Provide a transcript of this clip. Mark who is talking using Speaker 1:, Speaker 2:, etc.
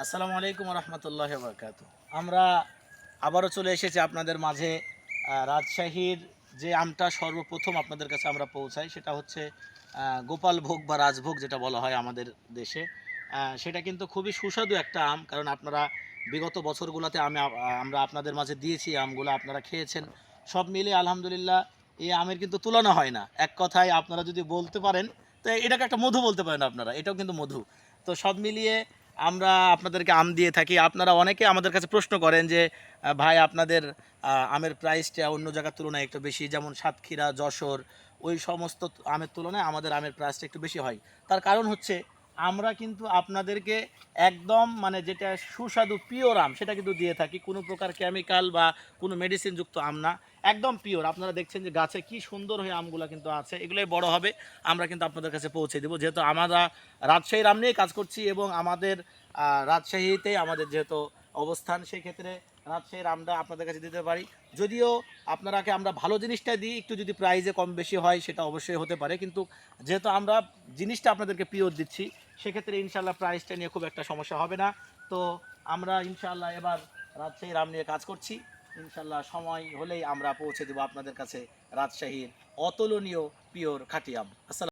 Speaker 1: আসসালামু আলাইকুম রহমতুল্লাহ বরকাত। আমরা আবারও চলে এসেছি আপনাদের মাঝে। রাজশাহীর যে আমটা সর্বপ্রথম আপনাদের কাছে আমরা পৌঁছাই সেটা হচ্ছে গোপালভোগ বা রাজভোগ যেটা বলা হয় আমাদের দেশে। সেটা কিন্তু খুবই সুস্বাদু একটা আম, কারণ আপনারা বিগত বছরগুলোতে আমরা আপনাদের মাঝে দিয়েছি, আমগুলো আপনারা খেয়েছেন। সব মিলিয়ে আলহামদুলিল্লাহ এই আমের কিন্তু তুলনা হয় না। এক কথায় আপনারা যদি বলতে পারেন তো এটাকে একটা মধু বলতে পারেন আপনারা, এটাও কিন্তু মধু। তো সব মিলিয়ে আমরা আপনাদেরকে আম দিয়ে থাকি। আপনারা অনেকে আমাদের কাছে প্রশ্ন করেন যে ভাই আপনাদের আমের প্রাইসটা অন্য জায়গার তুলনায় একটু বেশি, যেমন সাতক্ষীরা, যশোর, ওই সমস্ত আমের তুলনায় আমাদের আমের প্রাইসটা একটু বেশি হয়। তার কারণ হচ্ছে আমরা কিন্তু আপনাদেরকে একদম মানে যেটা সুস্বাদু পিওর আম সেটা কিন্তু দিয়ে থাকি, কোনো প্রকার কেমিক্যাল বা কোনো মেডিসিনযুক্ত আম না, একদম পিওর। আপনারা দেখছেন যে গাছে কি সুন্দর হয়ে আমগুলো কিন্তু আছে, এগুলোই বড় হবে, আমরা কিন্তু আপনাদের কাছে পৌঁছে দেবো। যেহেতু আমরা রাজশাহীর আম নিয়ে কাজ করছি এবং আমাদের রাজশাহীতে আমাদের যেহেতু অবস্থান, সেই ক্ষেত্রে রাজশাহীর আমটা আপনাদের কাছে দিতে পারি। যদিও আপনারাকে আমরা ভালো জিনিসটা দিই, একটু যদি প্রাইসে কম বেশি হয় সেটা অবশ্যই হতে পারে, কিন্তু যেহেতু আমরা জিনিসটা আপনাদেরকে পিওর দিচ্ছি সেক্ষেত্রে ইনশাল্লাহ প্রাইসটা নিয়ে খুব একটা সমস্যা হবে না। তো আমরা ইনশাল্লাহ এবার রাজশাহীর আম নিয়ে কাজ করছি। ইনশাল্লাহ সময় হলেই আমরা পৌঁছে দেবো আপনাদের কাছে রাজশাহীর অতুলনীয় পিওর খাঁটি আম। আসসালাম।